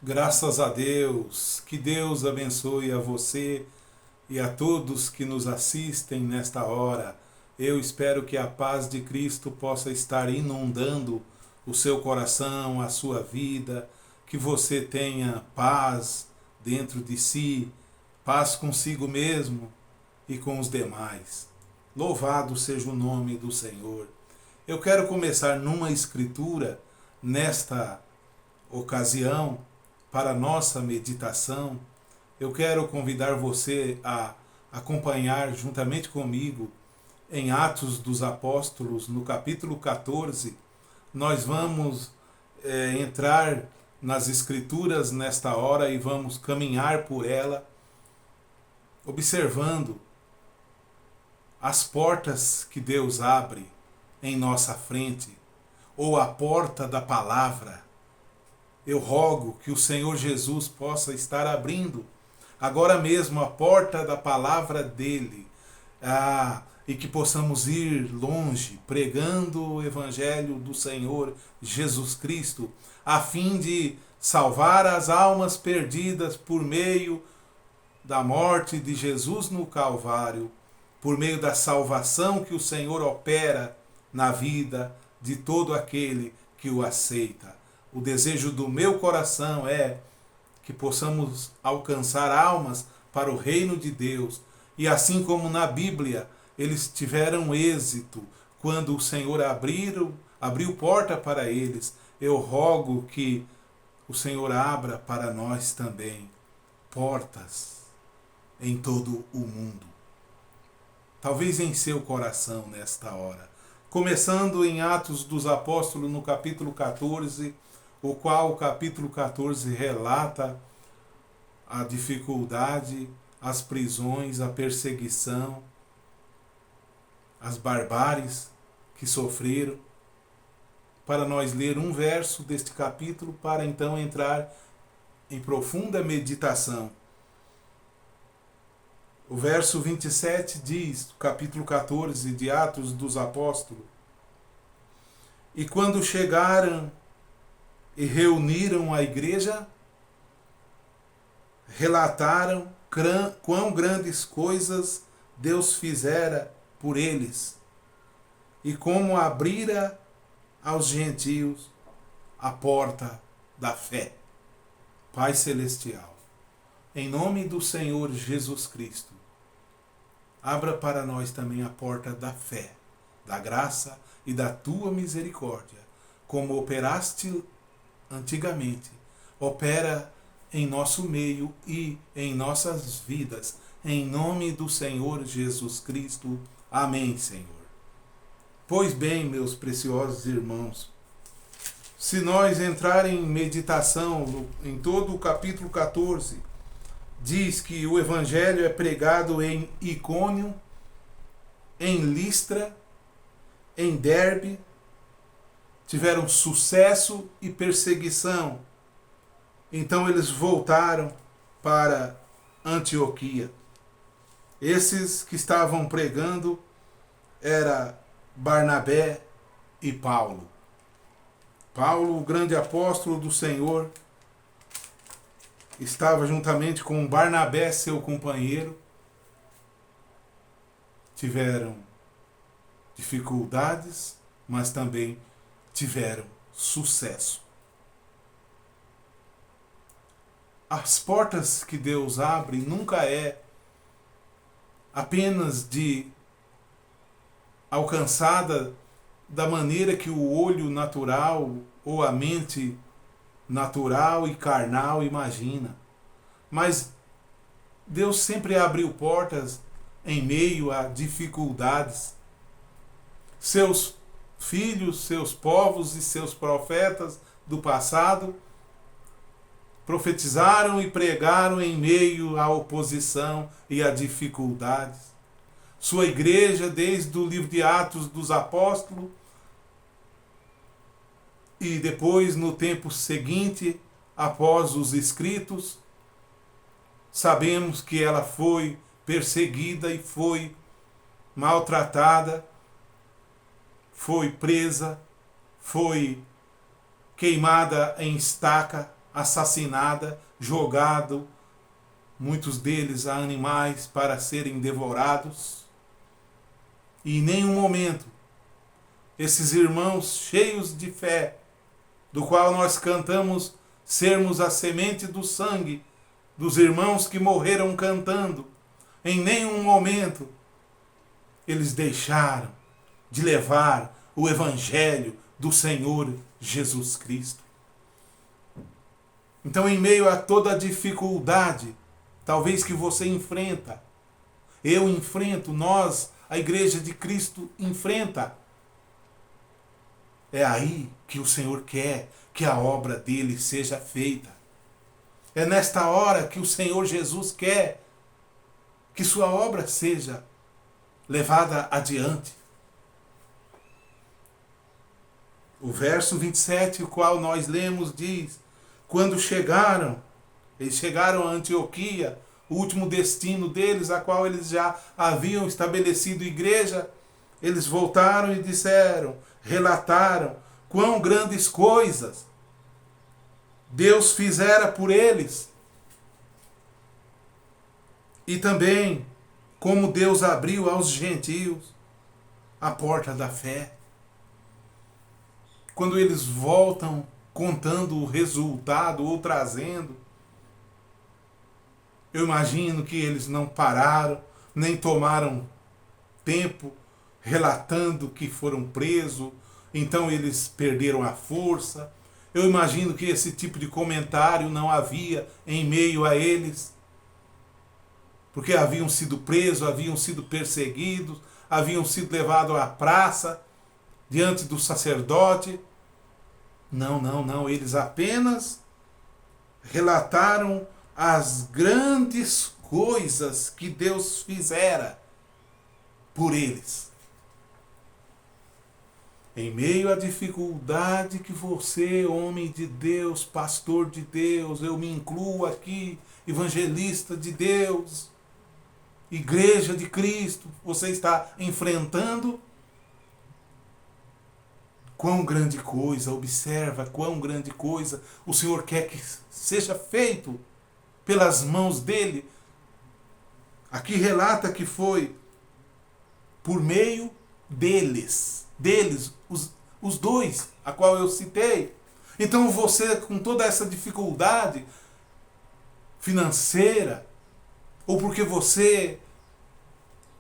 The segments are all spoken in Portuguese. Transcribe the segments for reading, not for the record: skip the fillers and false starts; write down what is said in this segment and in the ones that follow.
Graças a Deus, que Deus abençoe a você e a todos que nos assistem nesta hora. Eu espero que a paz de Cristo possa estar inundando o seu coração, a sua vida, que você tenha paz dentro de si, paz consigo mesmo e com os demais. Louvado seja o nome do Senhor. Eu quero começar numa escritura nesta ocasião para nossa meditação. Eu quero convidar você a acompanhar juntamente comigo em Atos dos Apóstolos, no capítulo 14. Nós vamos entrar nas Escrituras nesta hora e vamos caminhar por ela, observando as portas que Deus abre em nossa frente, ou a porta da palavra. Eu rogo que o Senhor Jesus possa estar abrindo agora mesmo a porta da palavra dele, e que possamos ir longe pregando o Evangelho do Senhor Jesus Cristo, a fim de salvar as almas perdidas por meio da morte de Jesus no Calvário, por meio da salvação que o Senhor opera na vida de todo aquele que o aceita. O desejo do meu coração é que possamos alcançar almas para o reino de Deus. E assim como na Bíblia eles tiveram êxito quando o Senhor abriu porta para eles, eu rogo que o Senhor abra para nós também portas em todo o mundo. Talvez em seu coração nesta hora. Começando em Atos dos Apóstolos, no capítulo 14, o qual o capítulo 14 relata a dificuldade, as prisões, a perseguição, as barbáries que sofreram, para nós ler um verso deste capítulo, para então entrar em profunda meditação. O verso 27 diz, capítulo 14 de Atos dos Apóstolos: E quando chegaram e reuniram a igreja, relataram quão grandes coisas Deus fizera por eles e como abrira aos gentios a porta da fé. Pai Celestial, em nome do Senhor Jesus Cristo, abra para nós também a porta da fé, da graça e da tua misericórdia, como operaste antigamente, opera em nosso meio e em nossas vidas, em nome do Senhor Jesus Cristo. Amém, Senhor. Pois bem, meus preciosos irmãos, se nós entrar em meditação em todo o capítulo 14, diz que o Evangelho é pregado em Icônio, em Listra, em Derbe, tiveram sucesso e perseguição. Então eles voltaram para Antioquia. Esses que estavam pregando era Barnabé e Paulo. Paulo, o grande apóstolo do Senhor, estava juntamente com Barnabé, seu companheiro. Tiveram dificuldades, mas também tiveram sucesso. As portas que Deus abre nunca é apenas de alcançada da maneira que o olho natural ou a mente natural e carnal imagina. Mas Deus sempre abriu portas em meio a dificuldades. Seus filhos, seus povos e seus profetas do passado profetizaram e pregaram em meio à oposição e a dificuldades. Sua igreja, desde o livro de Atos dos Apóstolos, e depois no tempo seguinte, após os escritos, sabemos que ela foi perseguida e foi maltratada, foi presa, foi queimada em estaca, assassinada, jogado, muitos deles a animais para serem devorados. E em nenhum momento esses irmãos cheios de fé, do qual nós cantamos sermos a semente do sangue dos irmãos que morreram cantando, em nenhum momento eles deixaram de levar o evangelho do Senhor Jesus Cristo. Então, em meio a toda a dificuldade, talvez que você enfrenta, eu enfrento, nós, a Igreja de Cristo enfrenta, é aí que o Senhor quer que a obra dele seja feita. É nesta hora que o Senhor Jesus quer que sua obra seja levada adiante. O verso 27, o qual nós lemos, diz: quando eles chegaram a Antioquia, o último destino deles, a qual eles já haviam estabelecido igreja, eles voltaram e disseram, relataram quão grandes coisas Deus fizera por eles. E também como Deus abriu aos gentios a porta da fé. Quando eles voltam contando o resultado ou trazendo, eu imagino que eles não pararam, nem tomaram tempo relatando que foram presos, então eles perderam a força. Eu imagino que esse tipo de comentário não havia em meio a eles, porque haviam sido presos, haviam sido perseguidos, haviam sido levados à praça, diante do sacerdote. Não, eles apenas relataram as grandes coisas que Deus fizera por eles. Em meio à dificuldade que você, homem de Deus, pastor de Deus, eu me incluo aqui, evangelista de Deus, Igreja de Cristo, você está enfrentando, quão grande coisa, observa quão grande coisa o Senhor quer que seja feito pelas mãos dele. Aqui relata que foi por meio deles, os dois, a qual eu citei. Então você, com toda essa dificuldade financeira, ou porque você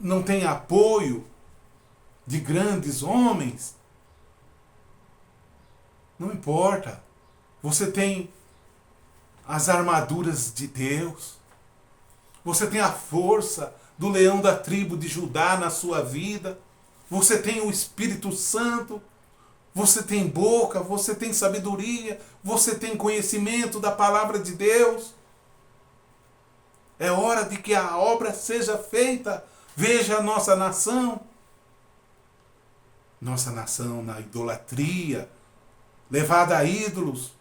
não tem apoio de grandes homens, não importa. Você tem as armaduras de Deus. Você tem a força do leão da tribo de Judá na sua vida. Você tem o Espírito Santo. Você tem boca, você tem sabedoria, você tem conhecimento da palavra de Deus. É hora de que a obra seja feita. Veja a nossa nação. Nossa nação na idolatria, levada a ídolos,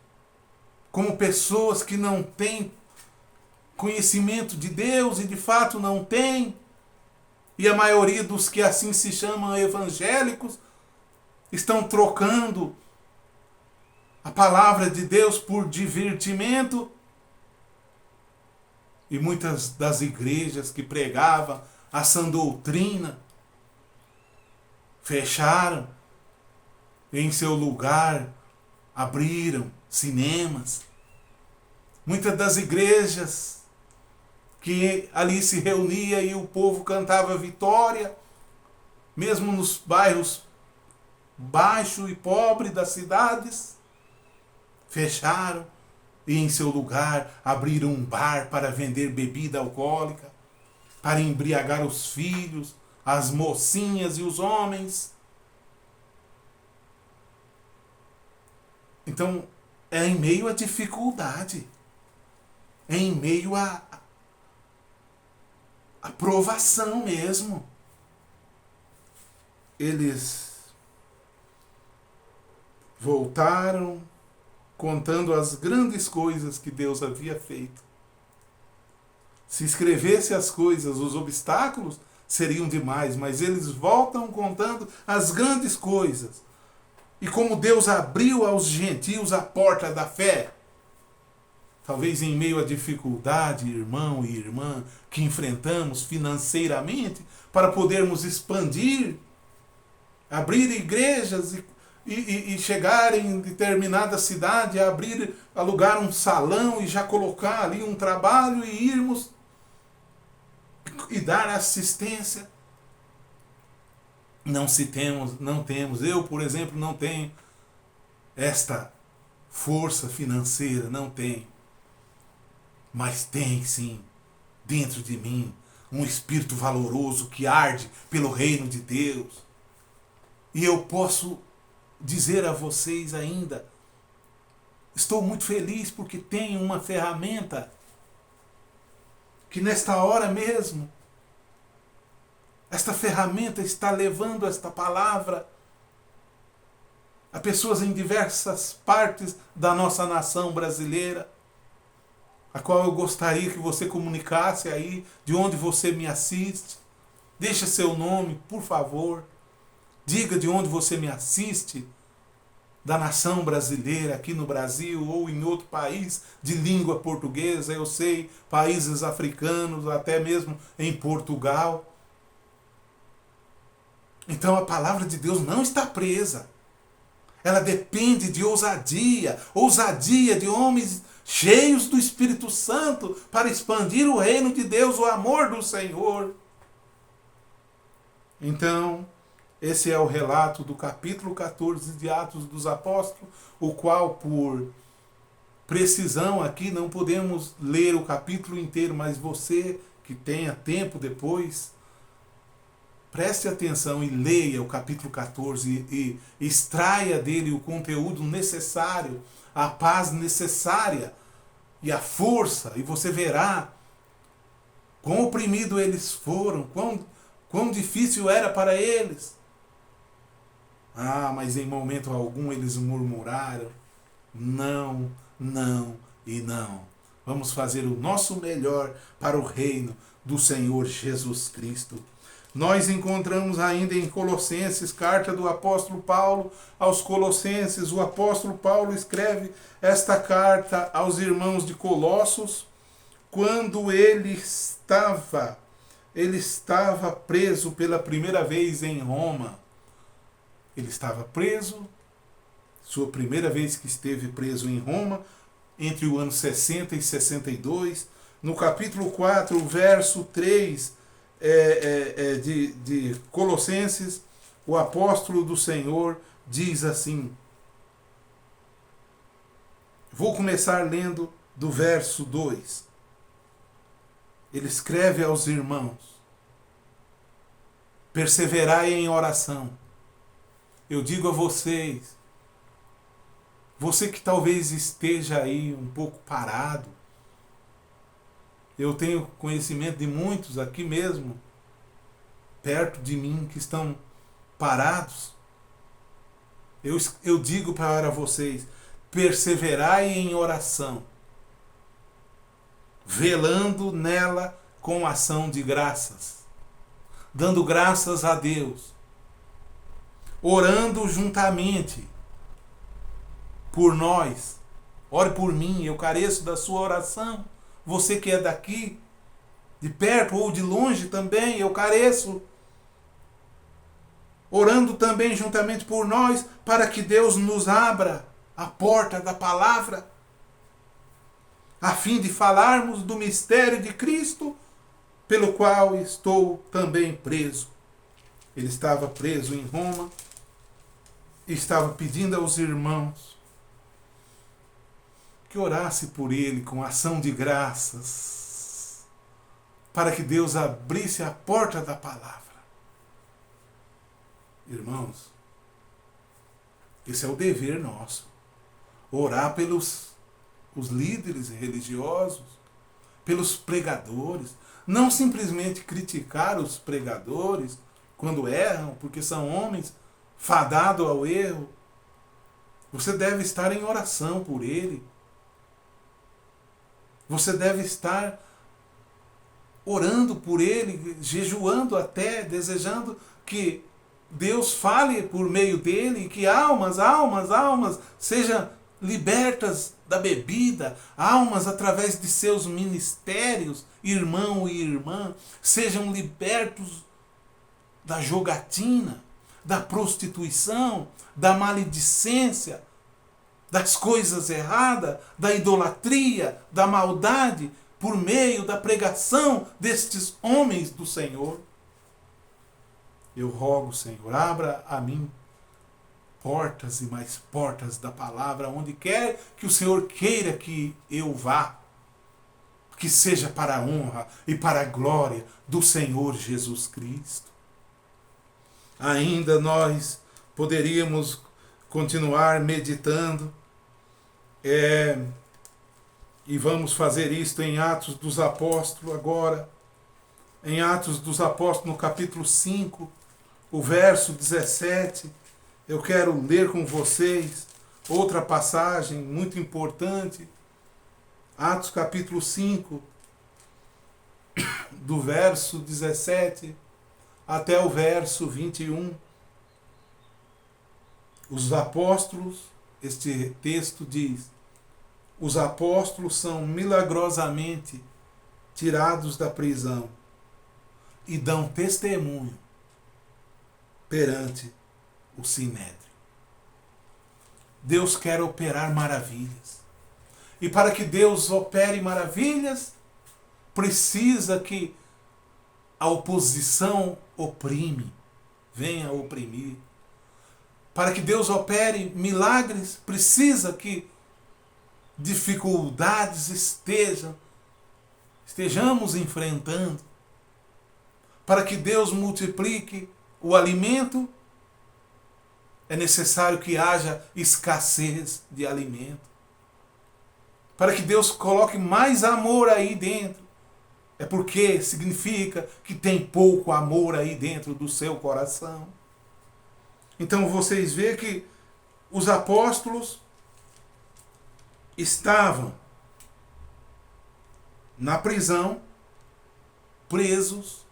como pessoas que não têm conhecimento de Deus e de fato não têm. E a maioria dos que assim se chamam evangélicos estão trocando a palavra de Deus por divertimento. E muitas das igrejas que pregavam a sã doutrina fecharam, em seu lugar abriram cinemas. Muitas das igrejas que ali se reunia e o povo cantava vitória, mesmo nos bairros baixos e pobres das cidades, fecharam e em seu lugar abriram um bar para vender bebida alcoólica, para embriagar os filhos, as mocinhas e os homens. Então, é em meio à dificuldade, é em meio à provação mesmo. Eles voltaram contando as grandes coisas que Deus havia feito. Se escrevesse as coisas, os obstáculos seriam demais, mas eles voltam contando as grandes coisas. E como Deus abriu aos gentios a porta da fé. talvez em meio à dificuldade, irmão e irmã, que enfrentamos financeiramente, para podermos expandir, abrir igrejas e chegar em determinada cidade, alugar um salão e já colocar ali um trabalho e irmos e dar assistência. Não temos, eu, por exemplo, não tenho esta força financeira, não tenho. Mas tem sim, dentro de mim, um espírito valoroso que arde pelo reino de Deus. E eu posso dizer a vocês ainda, estou muito feliz porque tenho uma ferramenta que nesta hora mesmo, esta ferramenta está levando esta palavra a pessoas em diversas partes da nossa nação brasileira, a qual eu gostaria que você comunicasse aí, de onde você me assiste. Deixa seu nome, por favor. Diga de onde você me assiste, da nação brasileira, aqui no Brasil ou em outro país de língua portuguesa, eu sei, países africanos, até mesmo em Portugal. Então a palavra de Deus não está presa. Ela depende de ousadia de homens cheios do Espírito Santo para expandir o reino de Deus, o amor do Senhor. Então, esse é o relato do capítulo 14 de Atos dos Apóstolos, o qual, por precisão aqui, não podemos ler o capítulo inteiro, mas você que tenha tempo depois, preste atenção e leia o capítulo 14 e extraia dele o conteúdo necessário, a paz necessária e a força, e você verá quão oprimido eles foram, quão difícil era para eles. Ah, mas em momento algum eles murmuraram. Não, não e não. Vamos fazer o nosso melhor para o reino do Senhor Jesus Cristo. Nós encontramos ainda em Colossenses, carta do apóstolo Paulo aos Colossenses. O apóstolo Paulo escreve esta carta aos irmãos de Colossos quando ele estava preso pela primeira vez em Roma. Ele estava preso, sua primeira vez que esteve preso em Roma, entre o ano 60 e 62. No capítulo 4, verso 3 de Colossenses, o apóstolo do Senhor diz assim. Vou começar lendo do verso 2. Ele escreve aos irmãos: perseverai em oração. Eu digo a vocês, você que talvez esteja aí um pouco parado, eu tenho conhecimento de muitos aqui mesmo, perto de mim, que estão parados. Eu digo para vocês, perseverai em oração, velando nela com ação de graças, dando graças a Deus, orando juntamente por nós. Ore por mim, eu careço da sua oração. Você que é daqui, de perto ou de longe também, eu careço. Orando também juntamente por nós, para que Deus nos abra a porta da palavra, a fim de falarmos do mistério de Cristo, pelo qual estou também preso. Ele estava preso em Roma e estava pedindo aos irmãos que orasse por ele com ação de graças, para que Deus abrisse a porta da palavra. Irmãos, esse é o dever nosso. Orar pelos os líderes religiosos, pelos pregadores. Não simplesmente criticar os pregadores quando erram, porque são homens fadados ao erro. Você deve estar em oração por ele. Você deve estar orando por ele, jejuando até, desejando que Deus fale por meio dele, que almas sejam libertas da bebida, almas através de seus ministérios, irmão e irmã, sejam libertos da jogatina, da prostituição, da maledicência, das coisas erradas, da idolatria, da maldade, por meio da pregação destes homens do Senhor. Eu rogo, Senhor, abra a mim portas e mais portas da palavra, onde quer que o Senhor queira que eu vá, que seja para a honra e para a glória do Senhor Jesus Cristo. Ainda nós poderíamos continuar meditando, e vamos fazer isto em Atos dos Apóstolos agora, em Atos dos Apóstolos, no capítulo 5, o verso 17, eu quero ler com vocês outra passagem muito importante, Atos capítulo 5, do verso 17 até o verso 21. Os apóstolos, este texto diz, os apóstolos são milagrosamente tirados da prisão e dão testemunho perante o Sinédrio. Deus quer operar maravilhas. E para que Deus opere maravilhas, precisa que a oposição oprime, venha oprimir. Para que Deus opere milagres, precisa que dificuldades estejamos enfrentando. Para que Deus multiplique o alimento, é necessário que haja escassez de alimento. Para que Deus coloque mais amor aí dentro, é porque significa que tem pouco amor aí dentro do seu coração. Então vocês veem que os apóstolos estavam na prisão, presos.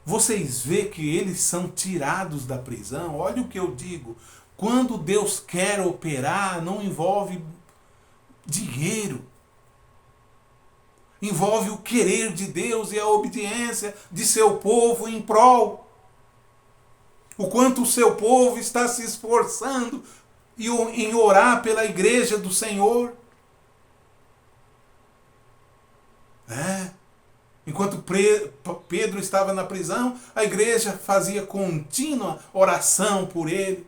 Vocês veem que eles são tirados da prisão. Olha o que eu digo. Quando Deus quer operar, não envolve dinheiro. Envolve o querer de Deus e a obediência de seu povo em prol. O quanto o seu povo está se esforçando em orar pela igreja do Senhor. Enquanto Pedro estava na prisão, a igreja fazia contínua oração por ele.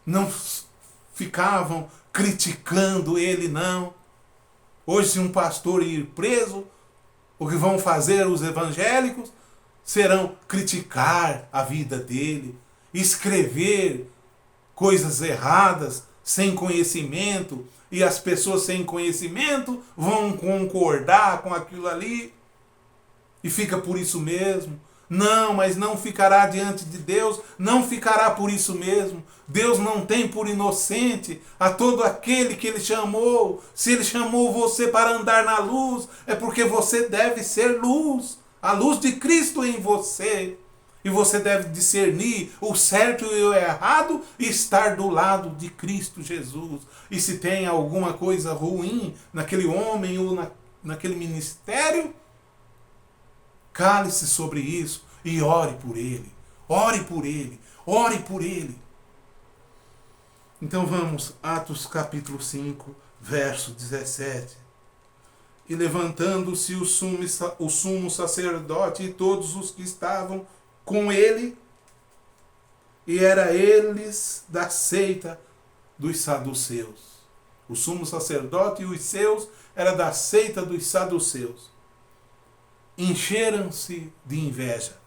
Não ficavam criticando ele, não. Hoje, se um pastor ir preso, o que vão fazer os evangélicos serão criticar a vida dele, escrever coisas erradas, sem conhecimento, e as pessoas sem conhecimento vão concordar com aquilo ali, e fica por isso mesmo. Não, mas não ficará diante de Deus, não ficará por isso mesmo. Deus não tem por inocente a todo aquele que Ele chamou. Se Ele chamou você para andar na luz, é porque você deve ser luz, a luz de Cristo em você. E você deve discernir o certo e o errado e estar do lado de Cristo Jesus. E se tem alguma coisa ruim naquele homem ou naquele ministério, cale-se sobre isso e ore por ele. Ore por ele. Ore por ele. Então vamos, Atos capítulo 5, verso 17. E levantando-se o sumo sacerdote e todos os que estavam com ele, e era eles da seita dos saduceus. O sumo sacerdote e os seus era da seita dos saduceus. Encheram-se de inveja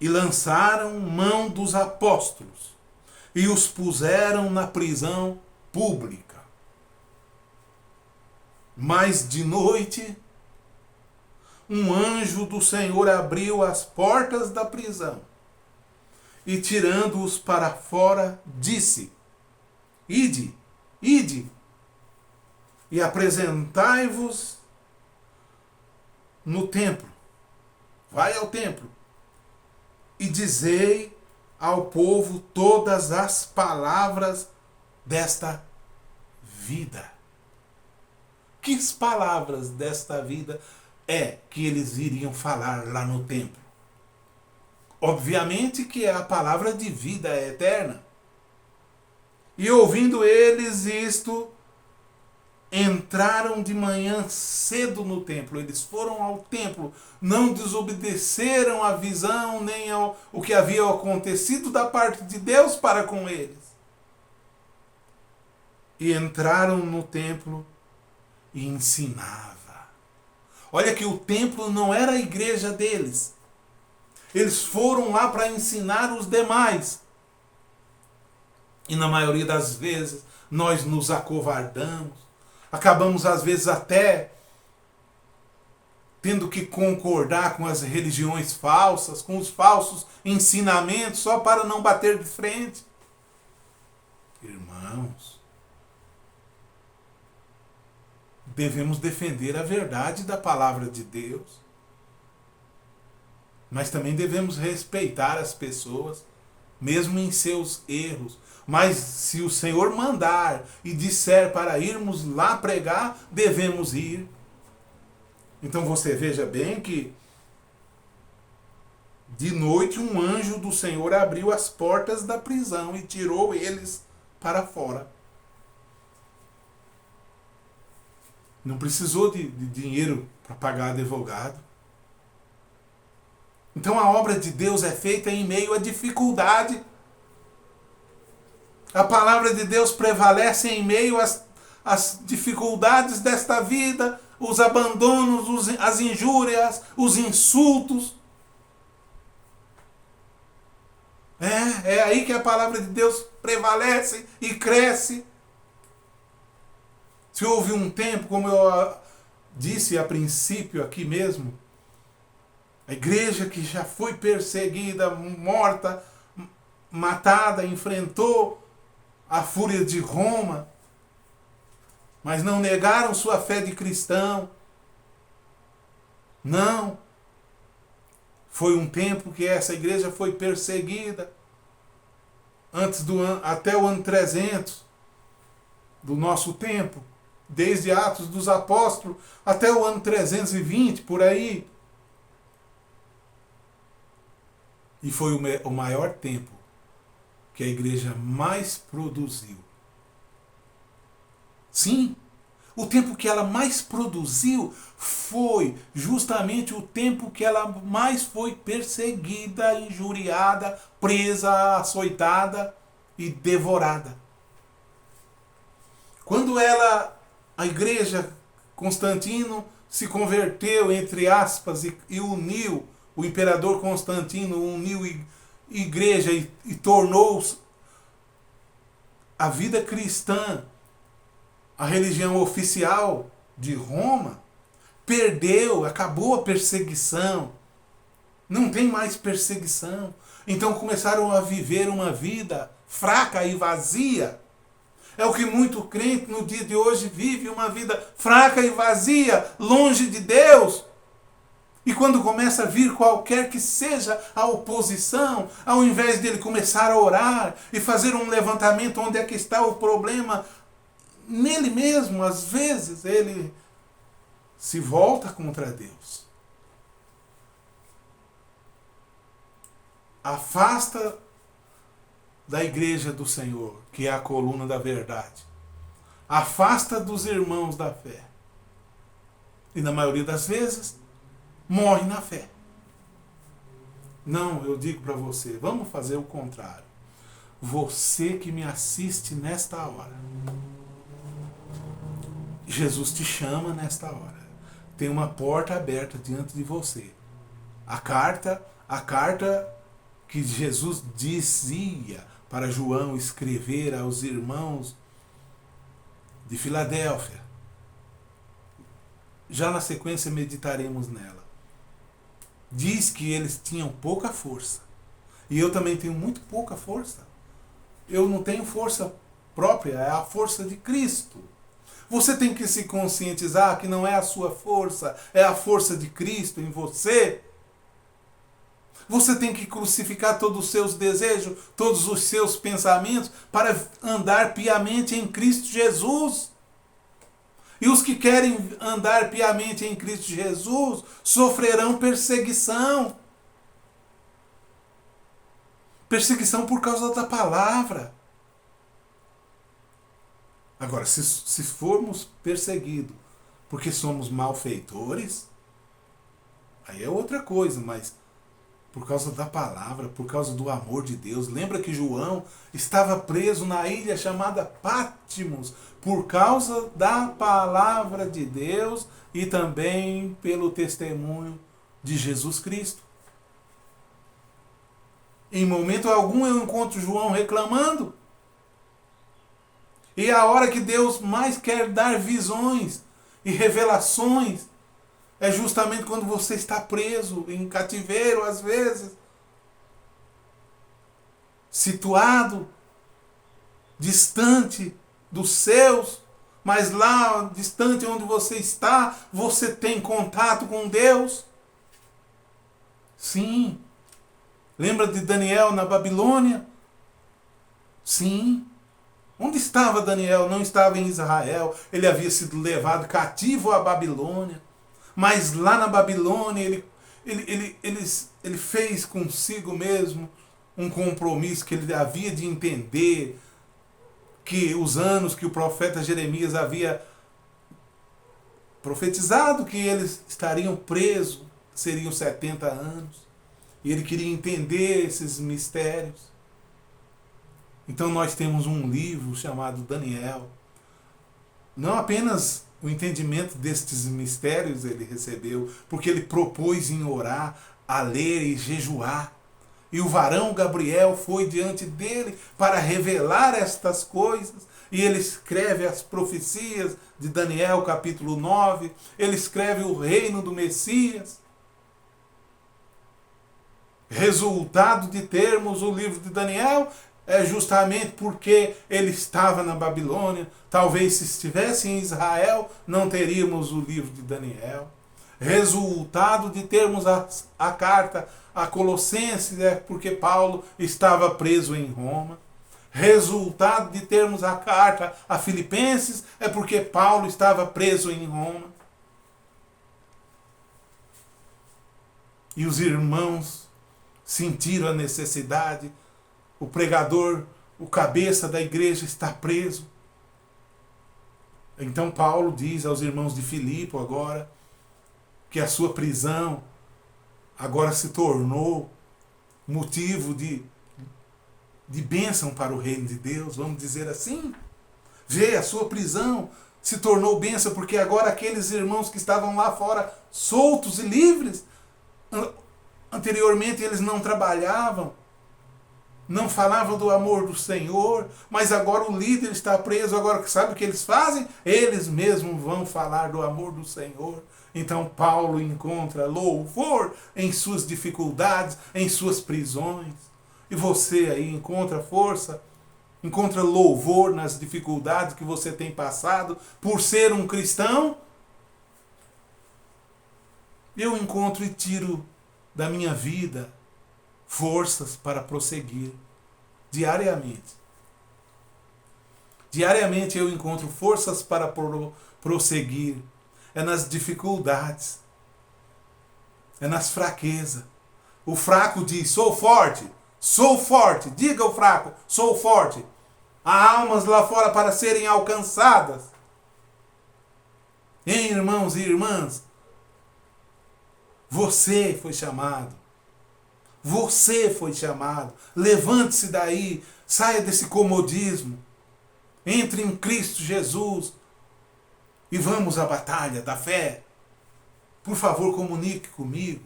e lançaram mão dos apóstolos e os puseram na prisão pública. Mas de noite, um anjo do Senhor abriu as portas da prisão e, tirando-os para fora, disse: Ide, ide, e apresentai-vos no templo. Vai ao templo e dizei ao povo todas as palavras desta vida. Que palavras desta vida é que eles iriam falar lá no templo? Obviamente que é a palavra de vida eterna. E ouvindo eles isto, entraram de manhã cedo no templo. Eles foram ao templo, não desobedeceram à visão nem ao o que havia acontecido da parte de Deus para com eles. E entraram no templo e ensinava. Olha que o templo não era a igreja deles. Eles foram lá para ensinar os demais. E na maioria das vezes nós nos acovardamos. Acabamos às vezes até tendo que concordar com as religiões falsas, com os falsos ensinamentos, só para não bater de frente. Irmãos, devemos defender a verdade da palavra de Deus. Mas também devemos respeitar as pessoas, mesmo em seus erros. Mas se o Senhor mandar e disser para irmos lá pregar, devemos ir. Então você veja bem que de noite um anjo do Senhor abriu as portas da prisão e tirou eles para fora. Não precisou de dinheiro para pagar advogado. Então a obra de Deus é feita em meio à dificuldade. A palavra de Deus prevalece em meio às dificuldades desta vida, os abandonos, as injúrias, os insultos. É aí que a palavra de Deus prevalece e cresce. Se houve um tempo, como eu disse a princípio aqui mesmo, a igreja que já foi perseguida, morta, matada, enfrentou a fúria de Roma, mas não negaram sua fé de cristão. Não. Foi um tempo que essa igreja foi perseguida, até o ano 300 do nosso tempo, desde Atos dos Apóstolos até o ano 320, por aí. E foi o maior tempo que a igreja mais produziu. Sim, o tempo que ela mais produziu foi justamente o tempo que ela mais foi perseguida, injuriada, presa, açoitada e devorada. Quando a igreja Constantino se converteu, entre aspas, e uniu, o imperador Constantino uniu igreja e tornou a vida cristã a religião oficial de Roma, acabou a perseguição. Não tem mais perseguição. Então começaram a viver uma vida fraca e vazia. É o que muito crente no dia de hoje vive, uma vida fraca e vazia, longe de Deus. E quando começa a vir qualquer que seja a oposição, ao invés dele começar a orar e fazer um levantamento onde é que está o problema, nele mesmo, às vezes, ele se volta contra Deus. Afasta da igreja do Senhor, que é a coluna da verdade. Afasta dos irmãos da fé. E na maioria das vezes, morre na fé. Não, eu digo para você, vamos fazer o contrário. Você que me assiste nesta hora, Jesus te chama nesta hora. Tem uma porta aberta diante de você. A carta que Jesus dizia para João escrever aos irmãos de Filadélfia. Já na sequência meditaremos nela. Diz que eles tinham pouca força. E eu também tenho muito pouca força. Eu não tenho força própria, é a força de Cristo. Você tem que se conscientizar que não é a sua força, é a força de Cristo em você. Você tem que crucificar todos os seus desejos, todos os seus pensamentos, para andar piamente em Cristo Jesus. E os que querem andar piamente em Cristo Jesus sofrerão perseguição. Perseguição por causa da palavra. Agora, se formos perseguidos porque somos malfeitores, aí é outra coisa, mas por causa da palavra, por causa do amor de Deus. Lembra que João estava preso na ilha chamada Patmos por causa da palavra de Deus e também pelo testemunho de Jesus Cristo. Em momento algum eu encontro João reclamando. E a hora que Deus mais quer dar visões e revelações é justamente quando você está preso, em cativeiro às vezes, situado, distante dos seus, mas lá, distante onde você está, você tem contato com Deus. Sim. Lembra de Daniel na Babilônia? Sim. Onde estava Daniel? Não estava em Israel. Ele havia sido levado cativo à Babilônia. Mas lá na Babilônia ele fez consigo mesmo um compromisso que ele havia de entender que os anos que o profeta Jeremias havia profetizado que eles estariam presos seriam 70 anos. E ele queria entender esses mistérios. Então nós temos um livro chamado Daniel. Não apenas o entendimento destes mistérios ele recebeu, porque ele propôs em orar, a ler e jejuar. E o varão Gabriel foi diante dele para revelar estas coisas. E ele escreve as profecias de Daniel capítulo 9. Ele escreve o reino do Messias. Resultado de termos o livro de Daniel é justamente porque ele estava na Babilônia. Talvez se estivesse em Israel, não teríamos o livro de Daniel. Resultado de termos a carta a Colossenses é porque Paulo estava preso em Roma. Resultado de termos a carta a Filipenses é porque Paulo estava preso em Roma. E os irmãos sentiram a necessidade. O pregador, o cabeça da igreja está preso. Então Paulo diz aos irmãos de Filipe agora que a sua prisão agora se tornou motivo de bênção para o reino de Deus, vamos dizer assim. Vê, a sua prisão se tornou bênção porque agora aqueles irmãos que estavam lá fora soltos e livres, anteriormente eles não trabalhavam, não falavam do amor do Senhor, mas agora o líder está preso, agora sabe o que eles fazem? Eles mesmos vão falar do amor do Senhor. Então Paulo encontra louvor em suas dificuldades, em suas prisões. E você aí encontra força, encontra louvor nas dificuldades que você tem passado por ser um cristão? Eu encontro e tiro da minha vida forças para prosseguir diariamente. Diariamente eu encontro forças para prosseguir. É nas dificuldades. É nas fraquezas. O fraco diz, sou forte. Sou forte. Diga o fraco, sou forte. Há almas lá fora para serem alcançadas. Hein, irmãos e irmãs? Você foi chamado. Você foi chamado. Levante-se daí. Saia desse comodismo. Entre em Cristo Jesus. E vamos à batalha da fé. Por favor, comunique comigo.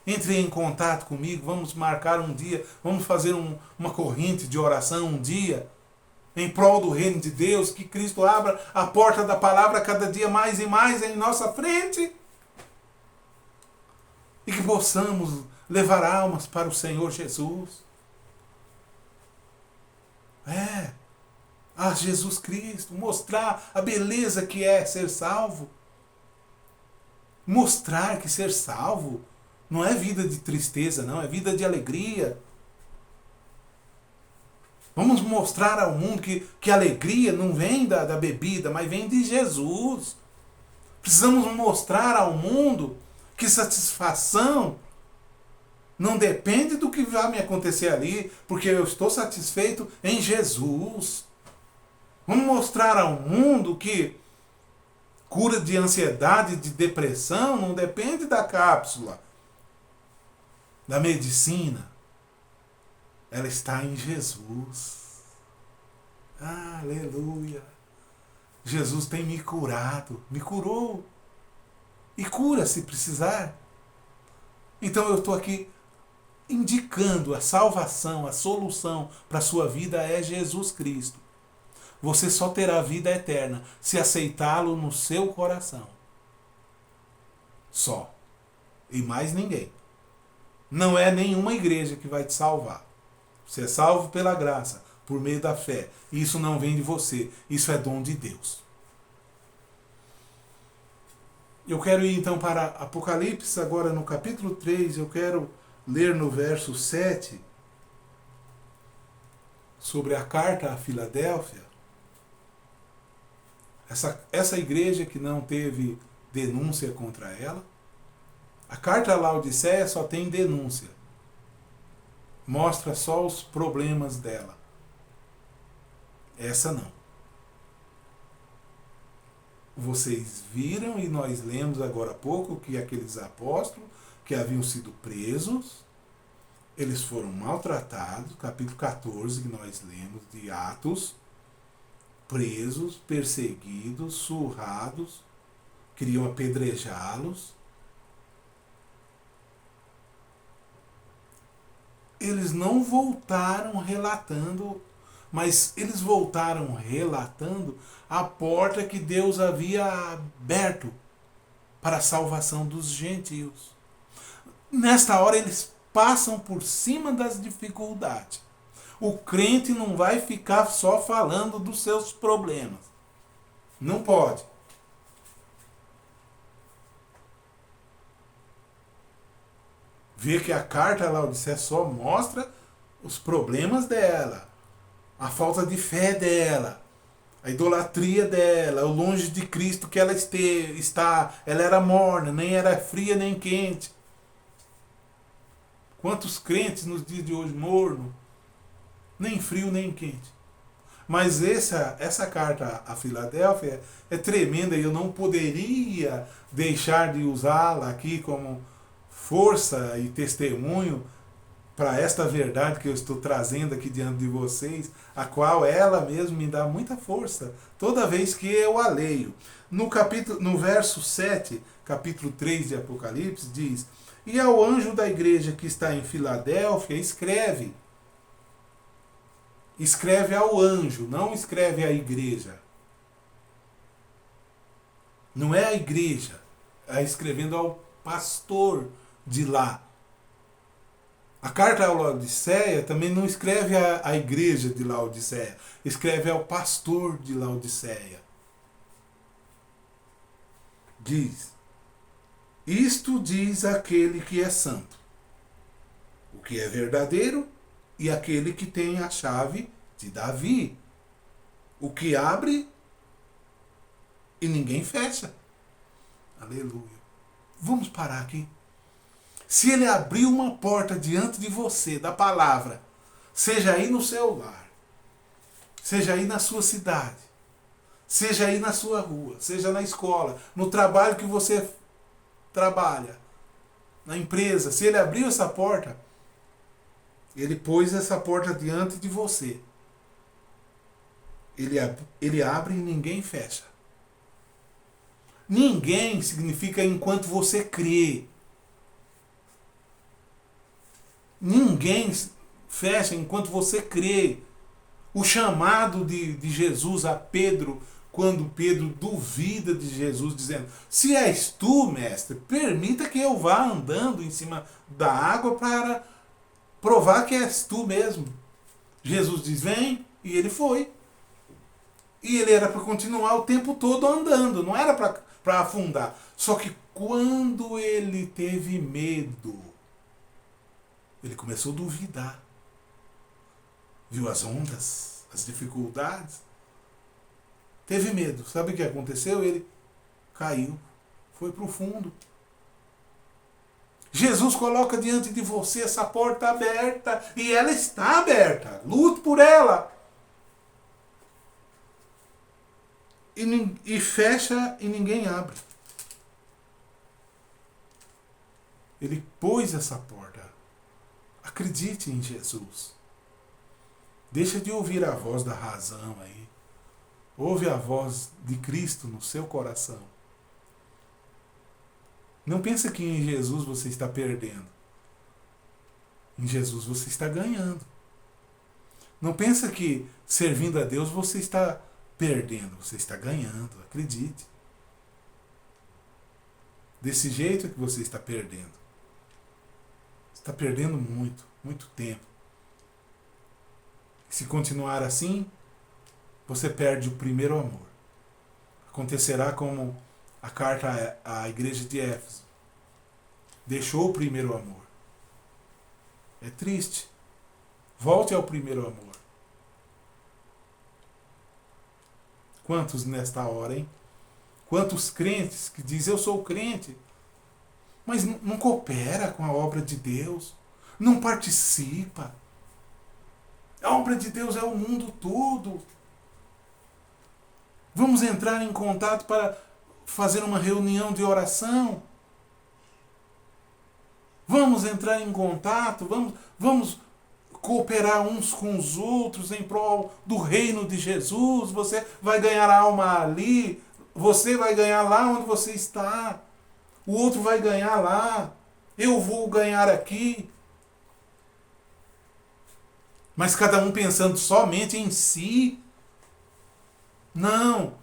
Entre em contato comigo. Vamos marcar um dia. Vamos fazer uma corrente de oração um dia. Em prol do reino de Deus. Que Cristo abra a porta da palavra cada dia mais e mais em nossa frente. E que possamos levar almas para o Senhor Jesus. A Jesus Cristo. Mostrar a beleza que é ser salvo. Mostrar que ser salvo Não é vida de tristeza, não, é vida de alegria. Vamos mostrar ao mundo que a alegria não vem da bebida, mas vem de Jesus. Precisamos mostrar ao mundo que satisfação não depende do que vai me acontecer ali, porque eu estou satisfeito em Jesus. Vamos mostrar ao mundo que cura de ansiedade, de depressão, não depende da cápsula, da medicina. Ela está em Jesus. Aleluia. Jesus tem me curado, me curou. E cura se precisar. Então eu estou aqui indicando a salvação, a solução para a sua vida é Jesus Cristo. Você só terá vida eterna se aceitá-lo no seu coração. Só. E mais ninguém. Não é nenhuma igreja que vai te salvar. Você é salvo pela graça, por meio da fé. Isso não vem de você. Isso é dom de Deus. Eu quero ir então para Apocalipse, agora no capítulo 3. Eu quero ler no verso 7 sobre a carta a Filadélfia. Essa igreja que não teve denúncia contra ela. A carta a Laodiceia só tem denúncia. Mostra só os problemas dela. Essa não. Vocês viram e nós lemos agora há pouco que aqueles apóstolos que haviam sido presos, eles foram maltratados, capítulo 14 que nós lemos de Atos, presos, perseguidos, surrados, queriam apedrejá-los. Eles não voltaram relatando, mas eles voltaram relatando a porta que Deus havia aberto para a salvação dos gentios. Nesta hora eles passam por cima das dificuldades. O crente não vai ficar só falando dos seus problemas. Não pode. Vê que a carta a Laodiceia só mostra os problemas dela, a falta de fé dela, a idolatria dela, o longe de Cristo que ela está. Ela era morna, nem era fria nem quente. Quantos crentes nos dias de hoje morno, nem frio nem quente. Mas essa carta a Filadélfia é tremenda e eu não poderia deixar de usá-la aqui como força e testemunho para esta verdade que eu estou trazendo aqui diante de vocês, a qual ela mesmo me dá muita força toda vez que eu a leio. No verso 7, capítulo 3 de Apocalipse, diz: e ao anjo da igreja que está em Filadélfia, escreve. Escreve ao anjo, não escreve à igreja. Não é a igreja, é escrevendo ao pastor de lá. A carta a Laodiceia também não escreve à igreja de Laodiceia, escreve ao pastor de Laodiceia. Diz: isto diz aquele que é santo, o que é verdadeiro, e aquele que tem a chave de Davi, o que abre e ninguém fecha. Aleluia. Vamos parar aqui. Se ele abriu uma porta diante de você, da palavra, seja aí no seu lar, seja aí na sua cidade, seja aí na sua rua, seja na escola, no trabalho que você trabalha, na empresa, se ele abriu essa porta, ele pôs essa porta diante de você. Ele abre e ninguém fecha. Ninguém significa enquanto você crê. Ninguém fecha enquanto você crê. O chamado de Jesus a Pedro, quando Pedro duvida de Jesus, dizendo: se és tu, mestre, permita que eu vá andando em cima da água para provar que és tu mesmo. Jesus diz: vem, e ele foi. E ele era para continuar o tempo todo andando, não era para afundar. Só que quando ele teve medo, Ele começou a duvidar. Viu as ondas, as dificuldades. Teve medo. Sabe o que aconteceu? Ele caiu, foi para o fundo. Jesus coloca diante de você essa porta aberta, e ela está aberta. Lute por ela. E fecha e ninguém abre. Ele pôs essa porta. Acredite em Jesus. Deixa de ouvir a voz da razão aí. Ouve a voz de Cristo no seu coração. Não pense que em Jesus você está perdendo. Em Jesus você está ganhando. Não pense que servindo a Deus você está perdendo. Você está ganhando. Acredite. Desse jeito que você está perdendo. Está perdendo muito, muito tempo. Se continuar assim, você perde o primeiro amor. Acontecerá como a carta à igreja de Éfeso. Deixou o primeiro amor. É triste. Volte ao primeiro amor. Quantos nesta hora, hein? Quantos crentes que dizem, eu sou crente, mas não coopera com a obra de Deus, não participa. A obra de Deus é o mundo todo. Vamos entrar em contato para fazer uma reunião de oração. Vamos entrar em contato, vamos cooperar uns com os outros em prol do reino de Jesus. Você vai ganhar a alma ali, você vai ganhar lá onde você está. O outro vai ganhar lá. Eu vou ganhar aqui. Mas cada um pensando somente em si. Não.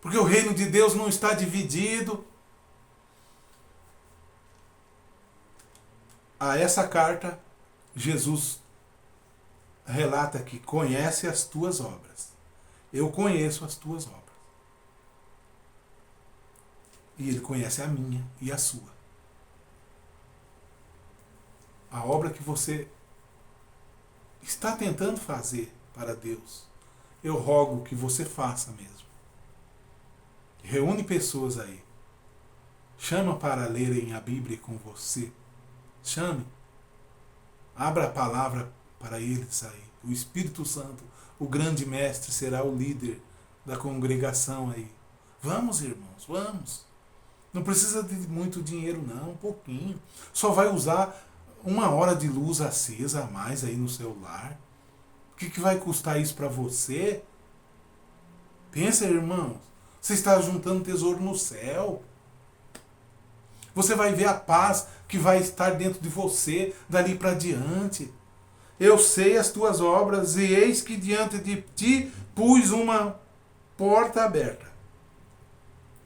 Porque o reino de Deus não está dividido. A essa carta, Jesus relata que conhece as tuas obras. Eu conheço as tuas obras. E Ele conhece a minha e a sua. A obra que você está tentando fazer para Deus, eu rogo que você faça mesmo. Reúne pessoas aí. Chama para lerem a Bíblia com você. Chame. Abra a palavra para eles aí. O Espírito Santo, o grande mestre, será o líder da congregação aí. Vamos, irmãos, vamos. Não precisa de muito dinheiro não, um pouquinho. Só vai usar 1 hora de luz acesa a mais aí no celular. O que vai custar isso para você? Pensa, irmãos. Você está juntando tesouro no céu. Você vai ver a paz que vai estar dentro de você dali para diante. Eu sei as tuas obras, e eis que diante de ti pus uma porta aberta,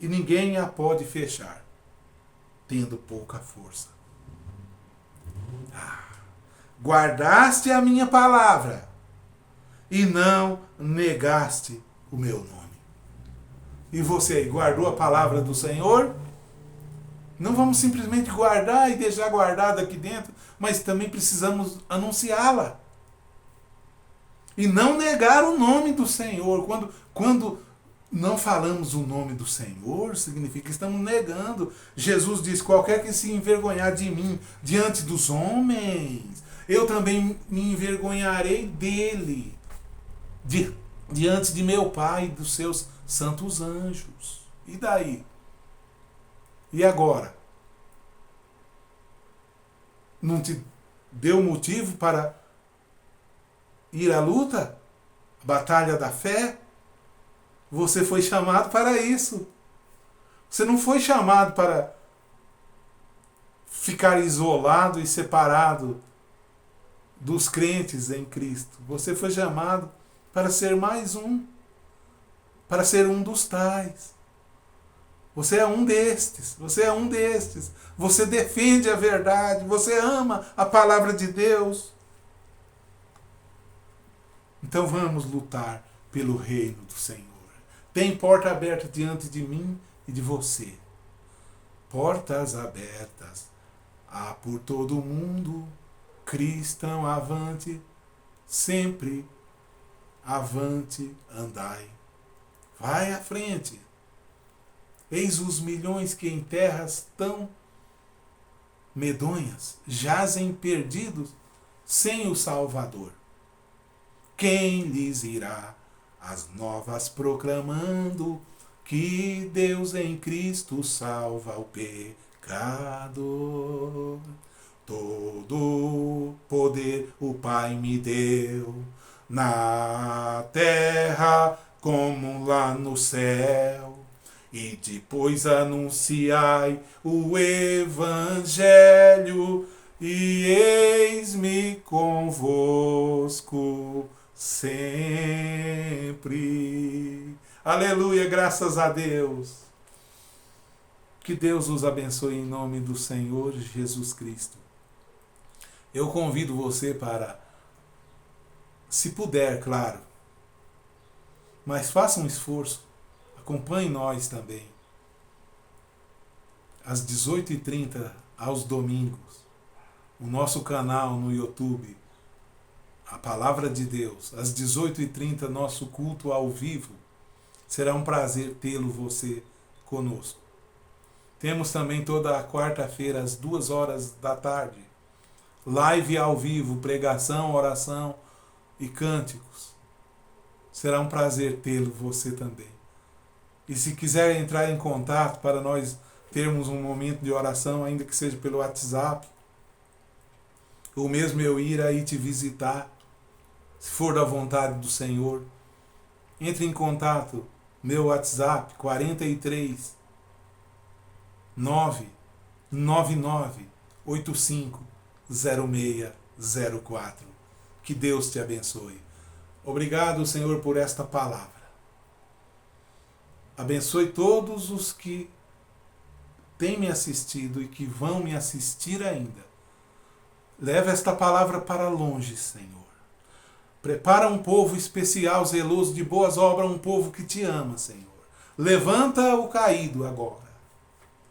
e ninguém a pode fechar, tendo pouca força. Guardaste a minha palavra, e não negaste o meu nome. E você aí, guardou a palavra do Senhor? Não vamos simplesmente guardar e deixar guardada aqui dentro, mas também precisamos anunciá-la. E não negar o nome do Senhor. Quando não falamos o nome do Senhor, significa que estamos negando. Jesus diz, qualquer que se envergonhar de mim diante dos homens, eu também me envergonharei dele diante de meu Pai e dos seus santos anjos. E daí? E agora? Não te deu motivo para ir à luta? A batalha da fé? Você foi chamado para isso. Você não foi chamado para ficar isolado e separado dos crentes em Cristo. Você foi chamado para ser mais um. Para ser um dos tais. Você é um destes, você é um destes. Você defende a verdade, você ama a palavra de Deus. Então vamos lutar pelo reino do Senhor. Tem porta aberta diante de mim e de você. Portas abertas há por todo o mundo, Cristão, avante, sempre avante andai. Vai à frente. Eis os milhões que em terras tão medonhas jazem perdidos sem o Salvador. Quem lhes irá as novas proclamando que Deus em Cristo salva o pecador? Todo poder o Pai me deu, na terra como lá no céu. E depois anunciai o Evangelho, e eis-me convosco sempre. Aleluia, graças a Deus. Que Deus os abençoe em nome do Senhor Jesus Cristo. Eu convido você para, se puder, claro, mas faça um esforço, acompanhe nós também, às 18h30, aos domingos, o nosso canal no YouTube, a Palavra de Deus, às 18h30, nosso culto ao vivo. Será um prazer tê-lo você conosco. Temos também toda a quarta-feira, às 14h, live ao vivo, pregação, oração e cânticos. Será um prazer tê-lo você também. E se quiser entrar em contato para nós termos um momento de oração, ainda que seja pelo WhatsApp, ou mesmo eu ir aí te visitar, se for da vontade do Senhor, entre em contato. Meu WhatsApp 43 999 85 0604. Que Deus te abençoe. Obrigado, Senhor, por esta palavra. Abençoe todos os que têm me assistido e que vão me assistir ainda. Leva esta palavra para longe, Senhor. Prepara um povo especial, zeloso de boas obras, um povo que te ama, Senhor. Levanta o caído agora.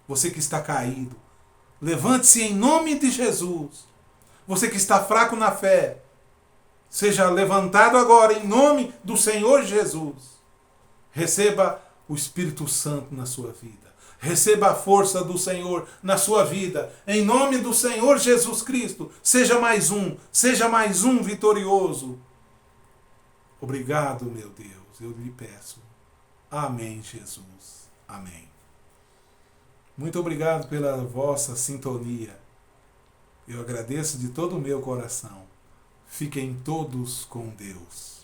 Você que está caído, levante-se em nome de Jesus. Você que está fraco na fé, seja levantado agora em nome do Senhor Jesus. Receba o Espírito Santo na sua vida. Receba a força do Senhor na sua vida. Em nome do Senhor Jesus Cristo, seja mais um vitorioso. Obrigado, meu Deus, eu lhe peço. Amém, Jesus. Amém. Muito obrigado pela vossa sintonia. Eu agradeço de todo o meu coração. Fiquem todos com Deus.